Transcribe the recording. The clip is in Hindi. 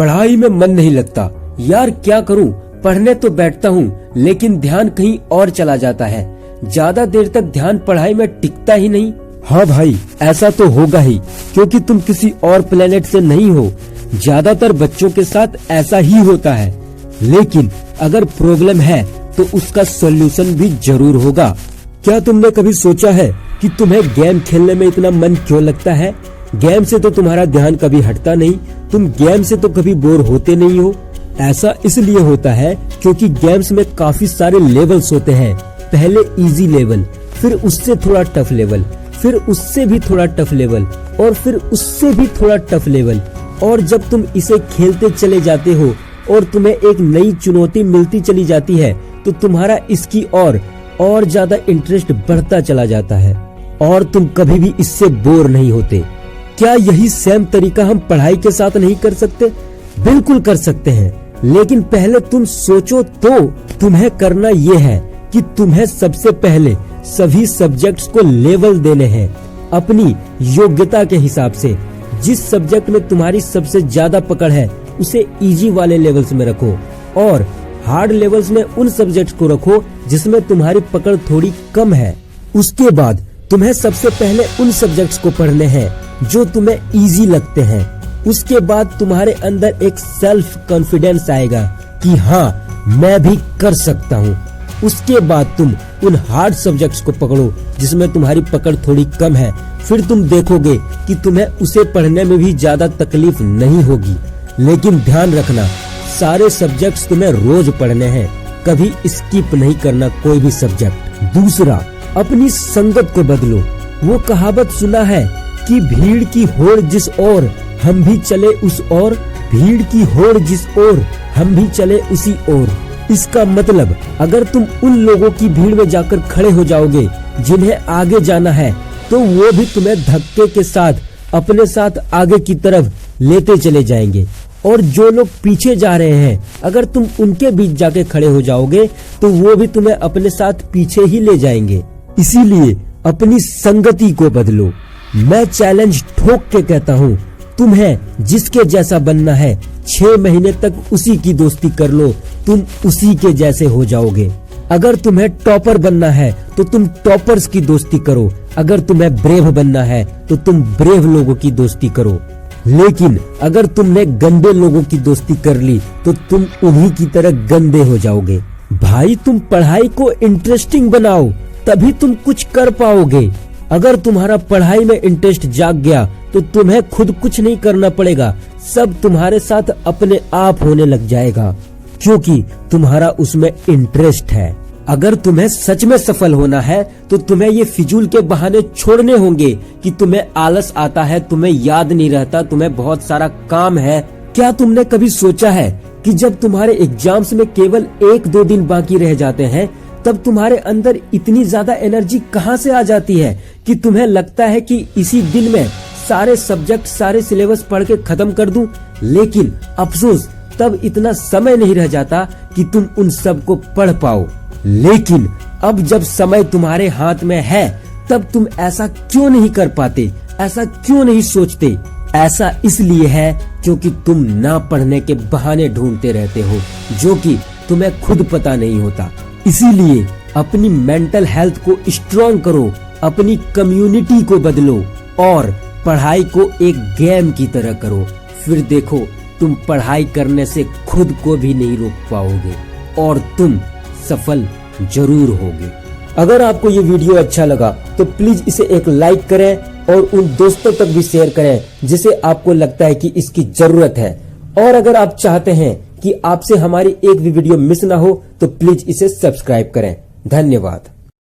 पढ़ाई में मन नहीं लगता यार, क्या करूं? पढ़ने तो बैठता हूं लेकिन ध्यान कहीं और चला जाता है। ज्यादा देर तक ध्यान पढ़ाई में टिकता ही नहीं। हाँ भाई, ऐसा तो होगा ही, क्योंकि तुम किसी और प्लेनेट से नहीं हो। ज्यादातर बच्चों के साथ ऐसा ही होता है। लेकिन अगर प्रॉब्लम है तो उसका सॉल्यूशन भी जरूर होगा। क्या तुमने कभी सोचा है कि तुम्हें गेम खेलने में इतना मन क्यों लगता है? गेम से तो तुम्हारा ध्यान कभी हटता नहीं, तुम गेम से तो कभी बोर होते नहीं हो। ऐसा इसलिए होता है क्योंकि गेम्स में काफी सारे लेवल्स होते हैं। पहले इजी लेवल, फिर उससे थोड़ा टफ लेवल, फिर उससे भी थोड़ा टफ लेवल, और फिर उससे भी थोड़ा टफ लेवल। और जब तुम इसे खेलते चले जाते हो और तुम्हें एक नई चुनौती मिलती चली जाती है तो तुम्हारा इसकी और ज्यादा इंटरेस्ट बढ़ता चला जाता है और तुम कभी भी इससे बोर नहीं होते। क्या यही सेम तरीका हम पढ़ाई के साथ नहीं कर सकते? बिल्कुल कर सकते हैं, लेकिन पहले तुम सोचो तो। तुम्हें करना ये है कि तुम्हें सबसे पहले सभी सब्जेक्ट्स को लेवल देने हैं अपनी योग्यता के हिसाब से। जिस सब्जेक्ट में तुम्हारी सबसे ज्यादा पकड़ है उसे इजी वाले लेवल्स में रखो और हार्ड लेवल्स में उन सब्जेक्ट्स को रखो जिसमें तुम्हारी पकड़ थोड़ी कम है। उसके बाद तुम्हें सबसे पहले उन सब्जेक्ट्स को पढ़ने हैं जो तुम्हें इजी लगते हैं। उसके बाद तुम्हारे अंदर एक सेल्फ कॉन्फिडेंस आएगा कि हाँ, मैं भी कर सकता हूँ। उसके बाद तुम उन हार्ड सब्जेक्ट्स को पकड़ो जिसमें तुम्हारी पकड़ थोड़ी कम है। फिर तुम देखोगे कि तुम्हें उसे पढ़ने में भी ज्यादा तकलीफ नहीं होगी। लेकिन ध्यान रखना, सारे सब्जेक्ट्स तुम्हें रोज पढ़ने हैं, कभी स्किप नहीं करना कोई भी सब्जेक्ट। दूसरा, अपनी संगत को बदलो। वो कहावत सुना है कि भीड़ की होड़ जिस ओर हम भी चले उस ओर, भीड़ की होड़ जिस ओर हम भी चले उसी ओर। इसका मतलब अगर तुम उन लोगों की भीड़ में जाकर खड़े हो जाओगे जिन्हें आगे जाना है तो वो भी तुम्हें धक्के के साथ अपने साथ आगे की तरफ लेते चले जाएंगे। और जो लोग पीछे जा रहे हैं, अगर तुम उनके बीच जाके खड़े हो जाओगे तो वो भी तुम्हें अपने साथ पीछे ही ले जाएंगे। इसीलिए अपनी संगति को बदलो। मैं चैलेंज ठोक के कहता हूँ, तुम्हें जिसके जैसा बनना है 6 महीने तक उसी की दोस्ती कर लो, तुम उसी के जैसे हो जाओगे। अगर तुम्हें टॉपर बनना है तो तुम टॉपर्स की दोस्ती करो। अगर तुम्हें ब्रेव बनना है तो तुम ब्रेव लोगों की दोस्ती करो। लेकिन अगर तुमने गंदे लोगों की दोस्ती कर ली तो तुम उन्हीं की तरह गंदे हो जाओगे। भाई, तुम पढ़ाई को इंटरेस्टिंग बनाओ, तभी तुम कुछ कर पाओगे। अगर तुम्हारा पढ़ाई में इंटरेस्ट जाग गया तो तुम्हें खुद कुछ नहीं करना पड़ेगा, सब तुम्हारे साथ अपने आप होने लग जाएगा, क्योंकि तुम्हारा उसमें इंटरेस्ट है। अगर तुम्हें सच में सफल होना है तो तुम्हें ये फिजूल के बहाने छोड़ने होंगे कि तुम्हें आलस आता है, तुम्हें याद नहीं रहता, तुम्हें बहुत सारा काम है। क्या तुमने कभी सोचा है कि जब तुम्हारे एग्जाम्स में केवल 1-2 दिन बाकी रह जाते हैं तब तुम्हारे अंदर इतनी ज्यादा एनर्जी कहाँ से आ जाती है कि तुम्हें लगता है कि इसी दिन में सारे सब्जेक्ट, सारे सिलेबस पढ़ के खत्म कर दूं। लेकिन अफसोस, तब इतना समय नहीं रह जाता कि तुम उन सब को पढ़ पाओ। लेकिन अब जब समय तुम्हारे हाथ में है तब तुम ऐसा क्यों नहीं कर पाते, ऐसा क्यों नहीं सोचते? ऐसा इसलिए है क्योंकि तुम ना पढ़ने के बहाने ढूंढते रहते हो जो कि तुम्हें खुद पता नहीं होता। इसीलिए अपनी मेंटल हेल्थ को स्ट्रॉन्ग करो, अपनी कम्युनिटी को बदलो और पढ़ाई को एक गेम की तरह करो। फिर देखो, तुम पढ़ाई करने से खुद को भी नहीं रोक पाओगे और तुम सफल जरूर होगे। अगर आपको ये वीडियो अच्छा लगा तो प्लीज इसे एक लाइक करें और उन दोस्तों तक भी शेयर करें जिसे आपको लगता है कि इसकी जरूरत है। और अगर आप चाहते हैं कि आपसे हमारी एक भी वीडियो मिस ना हो तो प्लीज इसे सब्सक्राइब करें। धन्यवाद।